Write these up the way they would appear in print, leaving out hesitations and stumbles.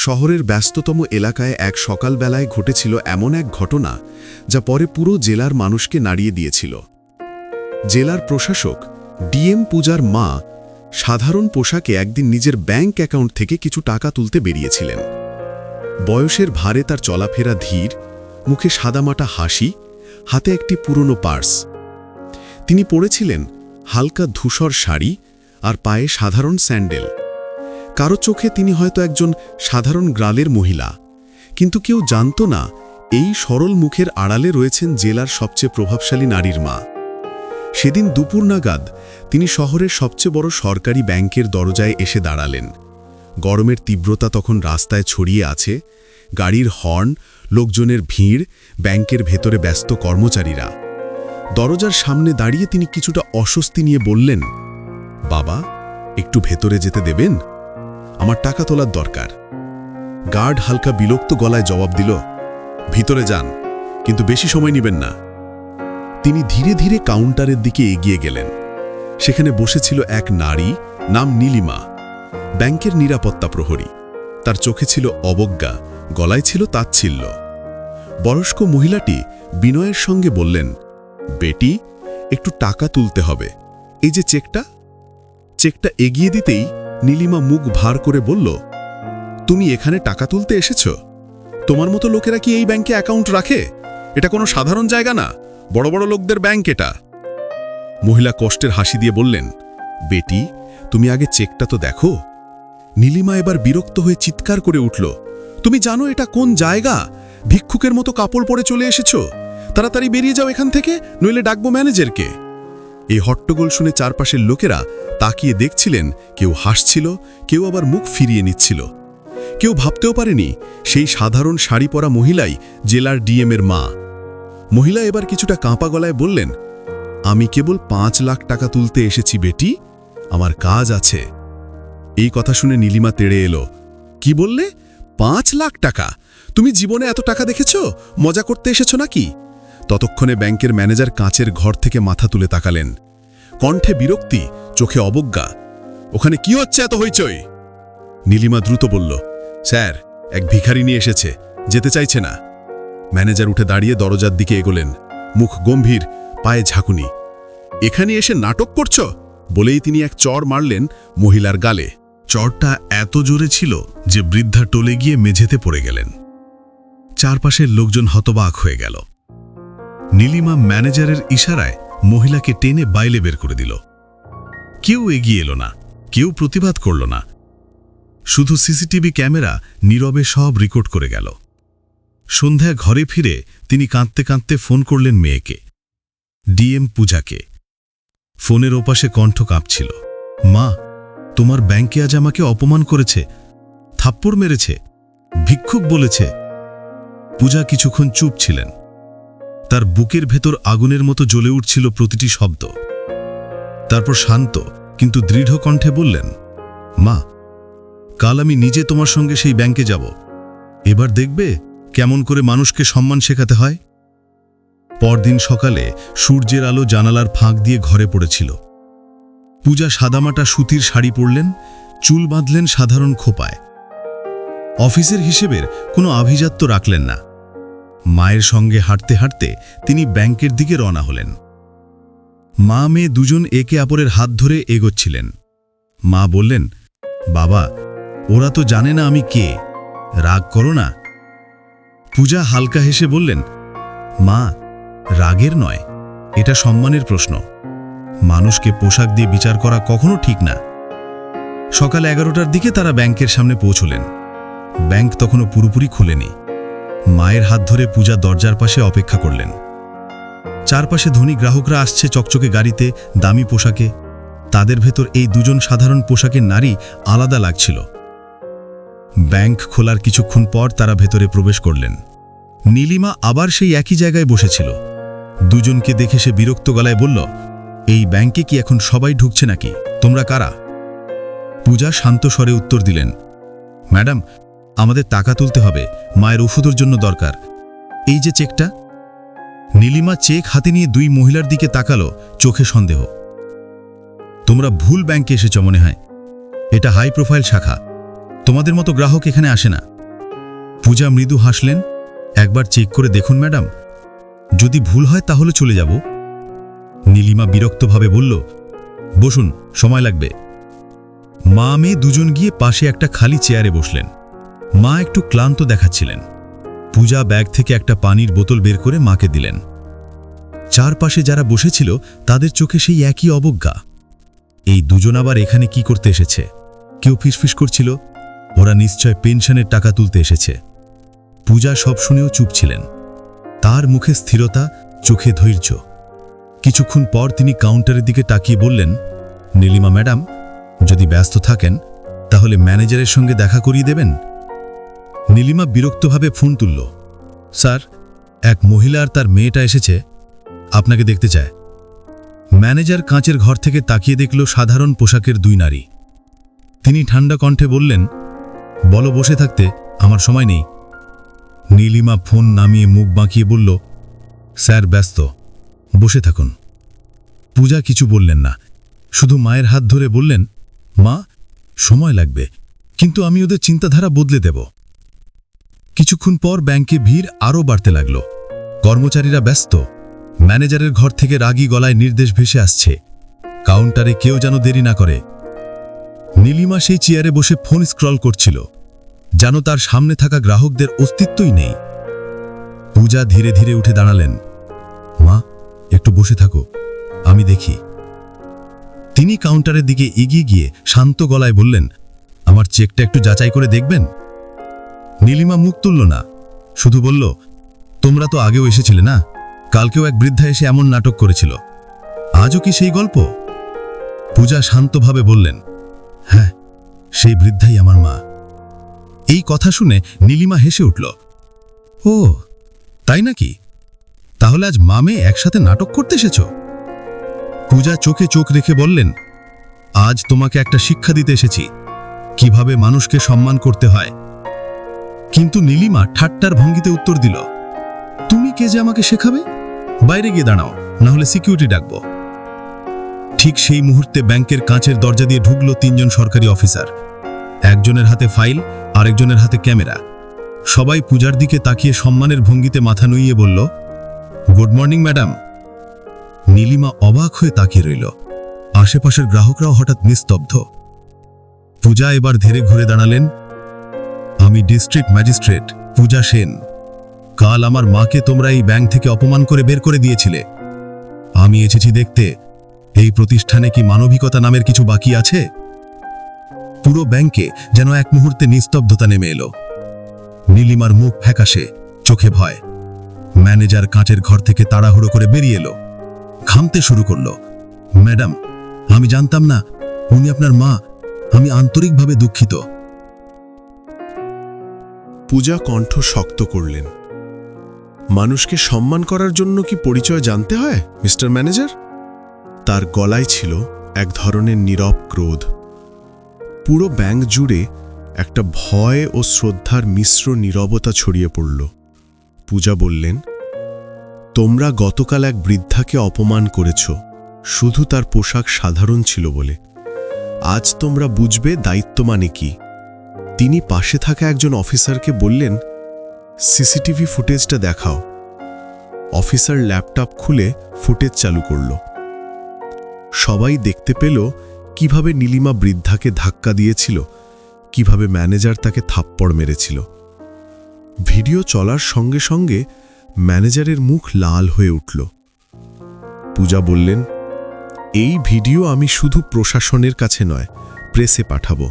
শহরের ব্যস্ততম এলাকায় এক সকালবেলায় ঘটেছিল এমন এক ঘটনা যা পরে পুরো জেলার মানুষকে নাড়িয়ে দিয়েছিল। জেলার প্রশাসক ডিএম পূজার মা সাধারণ পোশাকে একদিন নিজের ব্যাংক অ্যাকাউন্ট থেকে কিছু টাকা তুলতে বেরিয়েছিলেন। বয়সের ভারে তার চলাফেরা ধীর, মুখে সাদামাটা হাসি, হাতে একটি পুরনো পার্স। তিনি পরেছিলেন হালকা ধূসর শাড়ি আর পায়ে সাধারণ স্যান্ডেল। কারো চোখে তিনি হয়তো একজন সাধারণ গ্রামের মহিলা, কিন্তু কেউ জানত না এই সরল মুখের আড়ালে রয়েছেন জেলার সবচেয়ে প্রভাবশালী নারীর মা। সেদিন দুপুর নাগাদ তিনি শহরের সবচেয়ে বড় সরকারি ব্যাংকের দরজায় এসে দাঁড়ালেন। গরমের তীব্রতা তখন রাস্তায় ছড়িয়ে আছে, গাড়ির হর্ন, লোকজনের ভিড়, ব্যাংকের ভেতরে ব্যস্ত কর্মচারীরা। দরজার সামনে দাঁড়িয়ে তিনি কিছুটা অস্বস্তি নিয়ে বললেন, বাবা, একটু ভেতরে যেতে দেবেন? আমার টাকা তোলার দরকার। গার্ড হালকা বিরক্ত গলায় জবাব দিল, ভিতরে যান, কিন্তু বেশি সময় নেবেন না। তিনি ধীরে ধীরে কাউন্টারের দিকে এগিয়ে গেলেন। সেখানে বসেছিল এক নারী, নাম নীলিমা, ব্যাংকের নিরাপত্তা প্রহরী। তার চোখে ছিল অবজ্ঞা, গলায় ছিল তাচ্ছিল্য। বয়স্ক মহিলাটি বিনয়ের সঙ্গে বললেন, বেটি, একটু টাকা তুলতে হবে। এই যে চেকটা এগিয়ে দিতেই নীলিমা মুখ ভার করে বলল, তুমি এখানে টাকা তুলতে এসেছ? তোমার মতো লোকেরা কি এই ব্যাংকে অ্যাকাউন্ট রাখে? এটা কোনো সাধারণ জায়গা না, বড় বড় লোকদের ব্যাংক এটা। মহিলা কষ্টের হাসি দিয়ে বললেন, বেটি, তুমি আগে চেকটা তো দেখো। নীলিমা এবার বিরক্ত হয়ে চিৎকার করে উঠল, তুমি জানো এটা কোন জায়গা? ভিক্ষুকের মতো কাপড় পরে চলে এসেছ। তাড়াতাড়ি বেরিয়ে যাও এখান থেকে, নইলে ডাকবো ম্যানেজারকে। এই হট্টগোল শুনে চারপাশের লোকেরা তাকিয়ে দেখছিলেন। কেউ হাসছিল, কেউ আবার মুখ ফিরিয়ে নিচ্ছিল। কেউ ভাবতেও পারেনি সেই সাধারণ শাড়ি পরা মহিলাই জেলার ডিএমের মা। মহিলা এবার কিছুটা কাঁপা গলায় বললেন, আমি কেবল 5 লাখ টাকা তুলতে এসেছি বেটি, আমার কাজ আছে। এই কথা শুনে নীলিমা তেড়ে এলো, কি বললে? 5 লাখ টাকা? তুমি জীবনে এত টাকা দেখেছ? মজা করতে এসেছ নাকি? ততক্ষণে ব্যাংকের ম্যানেজার কাঁচের ঘর থেকে মাথা তুলে তাকালেন। কণ্ঠে বিরক্তি, চোখে অবজ্ঞা। ওখানে কি হচ্ছে এত হইচই? নীলিমা দ্রুত বলল, স্যার, এক ভিখারি নিয়ে এসেছে, যেতে চাইছে না। ম্যানেজার উঠে দাঁড়িয়ে দরজার দিকে এগোলেন, মুখ গম্ভীর, পায়ে ঝাঁকুনি। এখানে এসে নাটক করছ? বলেই তিনি এক চড় মারলেন মহিলার গালে। চড়টা এত জোরে ছিল যে বৃদ্ধা টলে গিয়ে মেঝেতে পড়ে গেলেন। চারপাশের লোকজন হতবাক হয়ে গেল। নীলিমা ম্যানেজারের ইশারায় মহিলাকে টেনে বাইরে বের করে দিল। কেউ এগিয়ে এলো না, কেউ প্রতিবাদ করল না। শুধু সিসিটিভি ক্যামেরা নীরবে সব রেকর্ড করে গেল। সন্ধ্যায় ঘরে ফিরে তিনি কাঁদতে কাঁদতে ফোন করলেন মেয়েকে, ডিএম পূজাকে। ফোনের ওপাশে কণ্ঠ কাঁপছিল, মা, তোমার ব্যাংকে আজ আমাকে অপমান করেছে, থাপ্পড় মেরেছে, ভিক্ষুক বলেছে। পূজা কিছুক্ষণ চুপ ছিলেন। তার বুকের ভেতর আগুনের মতো জ্বলে উঠছিল প্রতিটি শব্দ। তারপর শান্ত কিন্তু দৃঢ় কণ্ঠে বললেন, মা, কাল আমি নিজে তোমার সঙ্গে সেই ব্যাংকে যাব। এবার দেখবে কেমন করে মানুষকে সম্মান শেখাতে হয়। পরদিন সকালে সূর্যের আলো জানালার ফাঁক দিয়ে ঘরে পড়েছিল। পূজা সাদামাটা সুতির শাড়ি পরলেন, চুল বাঁধলেন সাধারণ খোপায়। অফিসের হিসেবের কোনো আভিজাত্য রাখলেন না। মায়ের সঙ্গে হাঁটতে হাঁটতে তিনি ব্যাংকের দিকে রওনা হলেন। মা মেয়ে দুজন একে অপরের হাত ধরে এগোচ্ছিলেন। মা বললেন, বাবা, ওরা তো জানে না আমি কে, রাগ করো না। পূজা হালকা হেসে বললেন, মা, রাগের নয়, এটা সম্মানের প্রশ্ন। মানুষকে পোশাক দিয়ে বিচার করা কখনো ঠিক না। সকাল 11টার দিকে তারা ব্যাংকের সামনে পৌঁছলেন। ব্যাংক তখনও পুরোপুরি খোলেনি। মায়ের হাত ধরে পূজা দরজার পাশে অপেক্ষা করলেন। চারপাশে ধনী গ্রাহকরা আসছে চকচকে গাড়িতে, দামি পোশাকে। তাদের ভেতর এই দুজন সাধারণ পোশাকের নারী আলাদা লাগছিল। ব্যাংক খোলার কিছুক্ষণ পর তারা ভেতরে প্রবেশ করলেন। নীলিমা আবার সেই একই জায়গায় বসেছিল। দুজনকে দেখে সে বিরক্ত গলায় বলল, এই ব্যাংকে কি এখন সবাই ঢুকছে নাকি? তোমরা কারা? পূজা শান্ত স্বরে উত্তর দিলেন, ম্যাডাম, আমাদের টাকা তুলতে হবে, মায়ের ওষুধের জন্য দরকার। এই যে চেকটা। নীলিমা চেক হাতে নিয়ে দুই মহিলার দিকে তাকালো, চোখে সন্দেহ। তোমরা ভুল ব্যাংকে এসেছ মনে হয়। এটা হাই প্রোফাইল শাখা, তোমাদের মতো গ্রাহক এখানে আসে না। পূজা মৃদু হাসলেন। একবার চেক করে দেখুন ম্যাডাম, যদি ভুল হয় তাহলে চলে যাব। নীলিমা বিরক্তভাবে বলল, বসুন, সময় লাগবে। মা মেয়ে দুজন গিয়ে পাশে একটা খালি চেয়ারে বসলেন। মা একটু ক্লান্ত দেখাচ্ছিলেন। পূজা ব্যাগ থেকে একটা পানির বোতল বের করে মাকে দিলেন। চারপাশে যারা বসেছিল তাদের চোখে সেই একই অবজ্ঞা। এই দুজন আবার এখানে কি করতে এসেছে? কেউ ফিসফিস করছিল, ওরা নিশ্চয় পেনশনের টাকা তুলতে এসেছে। পূজা সব শুনেও চুপ ছিলেন। তার মুখে স্থিরতা, চোখে ধৈর্য। কিছুক্ষণ পর তিনি কাউন্টারের দিকে তাকিয়ে বললেন, নীলিমা ম্যাডাম, যদি ব্যস্ত থাকেন তাহলে ম্যানেজারের সঙ্গে দেখা করিয়ে দেবেন। নীলিমা বিরক্তভাবে ফোন তুলল। স্যার, এক মহিলা আর তার মেয়েটা এসেছে, আপনাকে দেখতে চায়। ম্যানেজার কাঁচের ঘর থেকে তাকিয়ে দেখল সাধারণ পোশাকের দুই নারী। তিনি ঠান্ডা কণ্ঠে বললেন, বলো বসে থাকতে, আমার সময় নেই। নীলিমা ফোন নামিয়ে মুখ বাঁকিয়ে বলল, স্যার ব্যস্ত, বসে থাকুন। পূজা কিছু বললেন না, শুধু মায়ের হাত ধরে বললেন, মা, সময় লাগবে, কিন্তু আমি ওদের চিন্তাধারা বদলে দেব। কিছুক্ষণ পর ব্যাংকে ভিড় আরও বাড়তে লাগল। কর্মচারীরা ব্যস্ত। ম্যানেজারের ঘর থেকে রাগী গলায় নির্দেশ ভেসে আসছে, কাউন্টারে কেউ যেন দেরি না করে। নীলিমা সেই চেয়ারে বসে ফোন স্ক্রল করছিল, যেন তার সামনে থাকা গ্রাহকদের অস্তিত্বই নেই। পূজা ধীরে ধীরে উঠে দাঁড়ালেন। মা, একটু বসে থাকো, আমি দেখি। তিনি কাউন্টারের দিকে এগিয়ে গিয়ে শান্ত গলায় বললেন, আমার চেকটা একটু যাচাই করে দেখবেন। নীলিমা মুখ তুলল না, শুধু বলল, তোমরা তো আগেও এসেছিলে না? কালকেও এক বৃদ্ধা এসে এমন নাটক করেছিল, আজও কি সেই গল্প? পূজা শান্তভাবে বললেন, হ্যাঁ, সেই বৃদ্ধাই আমার মা। এই কথা শুনে নীলিমা হেসে উঠল। ও তাই নাকি? তাহলে আজ মা মেয়ে একসাথে নাটক করতে এসেছ? পূজা চোখে চোখ রেখে বললেন, আজ তোমাকে একটা শিক্ষা দিতে এসেছি, কিভাবে মানুষকে সম্মান করতে হয়। কিন্তু নীলিমা ঠাট্টার ভঙ্গিতে উত্তর দিল, তুমি কে যে আমাকে শেখাবে? বাইরে গিয়ে দাঁড়াও, না হলে সিকিউরিটি ডাকবো। ঠিক সেই মুহূর্তে ব্যাংকের কাঁচের দরজা দিয়ে ঢুকল তিনজন সরকারি অফিসার। একজনের হাতে ফাইল, আরেকজনের হাতে ক্যামেরা। সবাই পূজার দিকে তাকিয়ে সম্মানের ভঙ্গিতে মাথা নুইয়ে বলল, গুড মর্নিং ম্যাডাম। নীলিমা অবাক হয়ে তাকিয়ে রইল। আশেপাশের গ্রাহকরাও হঠাৎ নিস্তব্ধ। পূজা এবার ধীরে ঘুরে দাঁড়ালেন। আমি ডিস্ট্রিক্ট ম্যাজিস্ট্রেট পূজা সেন। কাল আমার মাকে তোমরা এই ব্যাংক থেকে অপমান করে বের করে দিয়েছিলে। আমি এসেছি দেখতে, এই প্রতিষ্ঠানে কি মানবিকতা নামের কিছু বাকি আছে? পুরো ব্যাংকে যেন এক মুহূর্তে নিস্তব্ধতা নেমে এলো। নীলিমার মুখ ফ্যাকাশে, চোখে ভয়। ম্যানেজার কাঁচের ঘর থেকে তাড়াহুড়ো করে বেরিয়ে এলো, ঘামতে শুরু করলো। ম্যাডাম, আমি জানতাম না উনি আপনার মা, আমি আন্তরিকভাবে দুঃখিত। পূজা কণ্ঠ শক্ত করলেন, মানুষকে সম্মান করার জন্য কি পরিচয় জানতে হয় মিস্টার ম্যানেজার? তার গলায় ছিল এক ধরনের নীরব ক্রোধ। পুরো ব্যাংক জুড়ে একটা ভয় ও শ্রদ্ধার মিশ্র নীরবতা ছড়িয়ে পড়ল। পূজা বললেন, তোমরা গতকাল এক বৃদ্ধাকে অপমান করেছ, শুধু তার পোশাক সাধারণ ছিল বলে। আজ তোমরা বুঝবে দায়িত্ব মানে কি। তিনি পাশে থাকা একজন অফিসারকে বললেন, সিসিটিভি ফুটেজটা দেখাও। অফিসার ল্যাপটপ খুলে ফুটেজ চালু করল। সবাই দেখতে পেল কিভাবে নীলিমা বৃদ্ধাকে ধাক্কা দিয়েছিল, কিভাবে ম্যানেজার তাকে থাপ্পড় মেরেছিল। ভিডিও চলার সঙ্গে সঙ্গে ম্যানেজারের মুখ লাল হয়ে উঠল। পূজা বললেন, এই ভিডিও আমি শুধু প্রশাসনের কাছে নয়, প্রেসে পাঠাবো।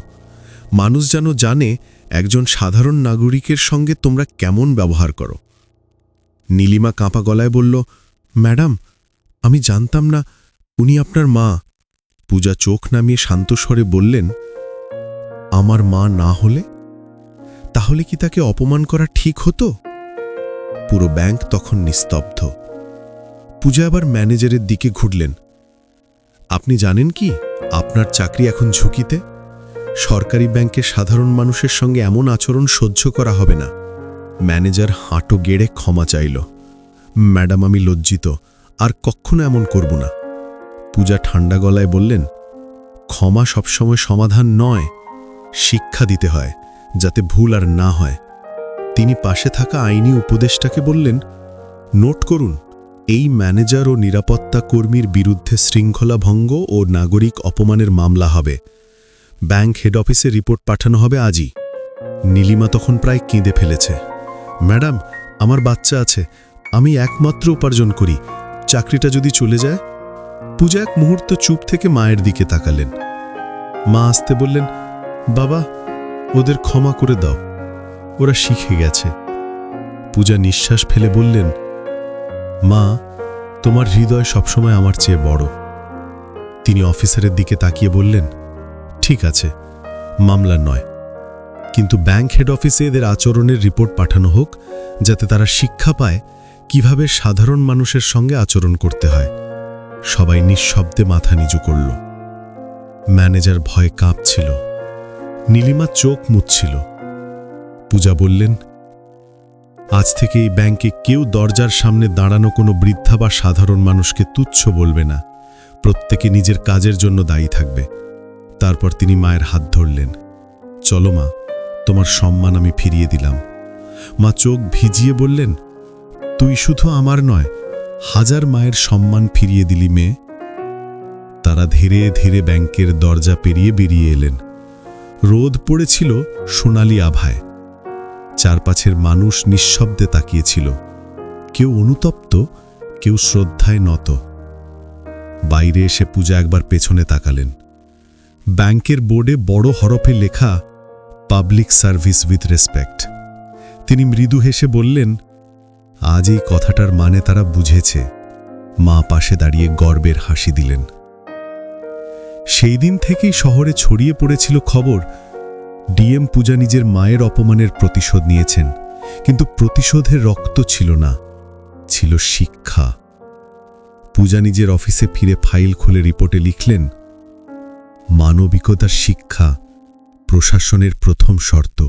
মানুষ যেন জানে একজন সাধারণ নাগরিকের সঙ্গে তোমরা কেমন ব্যবহার করো। নীলিমা কাঁপা গলায় বলল, ম্যাডাম, আমি জানতাম না উনি আপনার মা। পূজা চোখ নামিয়ে শান্ত স্বরে বললেন, আমার মা না হলে তাহলে কি তাকে অপমান করা ঠিক হতো? পুরো ব্যাংক তখন নিস্তব্ধ। পূজা আবার ম্যানেজারের দিকে ঘুরলেন, আপনি জানেন কি আপনার চাকরি এখন ঝুঁকিতে? সরকারি ব্যাংকের সাধারণ মানুষের সঙ্গে এমন আচরণ সহ্য করা হবে না। ম্যানেজার হাঁটু গেড়ে ক্ষমা চাইল, ম্যাডাম আমি লজ্জিত, আর কখনো এমন করব না। পূজা ঠান্ডা গলায় বললেন, ক্ষমা সবসময় সমাধান নয়, শিক্ষা দিতে হয় যাতে ভুল আর না হয়। তিনি পাশে থাকা আইনি উপদেষ্টাকে বললেন, নোট করুন, এই ম্যানেজার ও নিরাপত্তা কর্মীর বিরুদ্ধে শৃঙ্খলা ভঙ্গ ও নাগরিক অপমানের মামলা হবে। ব্যাংক হেড অফিসে রিপোর্ট পাঠানো হবে আজই। নীলিমা তখন প্রায় কেঁদে ফেলেছে। ম্যাডাম, আমার বাচ্চা আছে, আমি একমাত্র উপার্জন করি, চাকরিটা যদি চলে যায়। পূজা এক মুহূর্ত চুপ থেকে মায়ের দিকে তাকালেন। মা আসতে বললেন, বাবা, ওদের ক্ষমা করে দাও, ওরা শিখে গেছে। পূজা নিঃশ্বাস ফেলে বললেন, মা, তোমার হৃদয় সবসময় আমার চেয়ে বড়। তিনি অফিসারের দিকে তাকিয়ে বললেন, ঠিক আছে, মামলা নয়, কিন্তু ব্যাংক হেড অফিসে এদের আচরণের রিপোর্ট পাঠানো হোক, যাতে তারা শিক্ষা পায় কিভাবে সাধারণ মানুষের সঙ্গে আচরণ করতে হয়। সবাই নিঃশব্দে মাথা নিচু করল। ম্যানেজার ভয়ে কাঁপছিল। নীলিমা চোখ মুছছিল। পূজা বললেন, আজ থেকে এই ব্যাংকে কেউ দরজার সামনে দাঁড়ানো কোনো বৃদ্ধা বা সাধারণ মানুষকে তুচ্ছ বলবে না। প্রত্যেকে নিজের কাজের জন্য দায়ী থাকবে। তারপর তিনি মায়ের হাত ধরলেন। চলো মা, তোমার সম্মান আমি ফিরিয়ে দিলাম। মা চোখ ভিজিয়ে বললেন, তুই শুধু আমার নয়, হাজার মায়ের সম্মান ফিরিয়ে দিলি মেয়ে। তারা ধীরে ধীরে ব্যাংকের দরজা পেরিয়ে বেরিয়ে এলেন। রোদ পড়েছিল সোনালি আভায়। চারপাশের মানুষ নিঃশব্দে তাকিয়েছিল, কেউ অনুতপ্ত, কেউ শ্রদ্ধায় নত। বাইরে এসে পূজা একবার পেছনে তাকালেন। ব্যাংকের বোর্ডে বড় হরফে লেখা, পাবলিক সার্ভিস উইথ রেসপেক্ট। তিনি মৃদু হেসে বললেন, আজ এই কথাটার মানে তারা বুঝেছে। মা পাশে দাঁড়িয়ে গর্বের হাসি দিলেন। সেই দিন থেকেই শহরে ছড়িয়ে পড়েছিল খবর, ডিএম পূজা নিজের মায়ের অপমানের প্রতিশোধ নিয়েছেন। কিন্তু প্রতিশোধের রক্ত ছিল না, ছিল শিক্ষা। পূজা নিজের অফিসে ফিরে ফাইল খুলে রিপোর্টে লিখলেন, মানবিকতার শিক্ষা প্রশাসনের প্রথম শর্ত।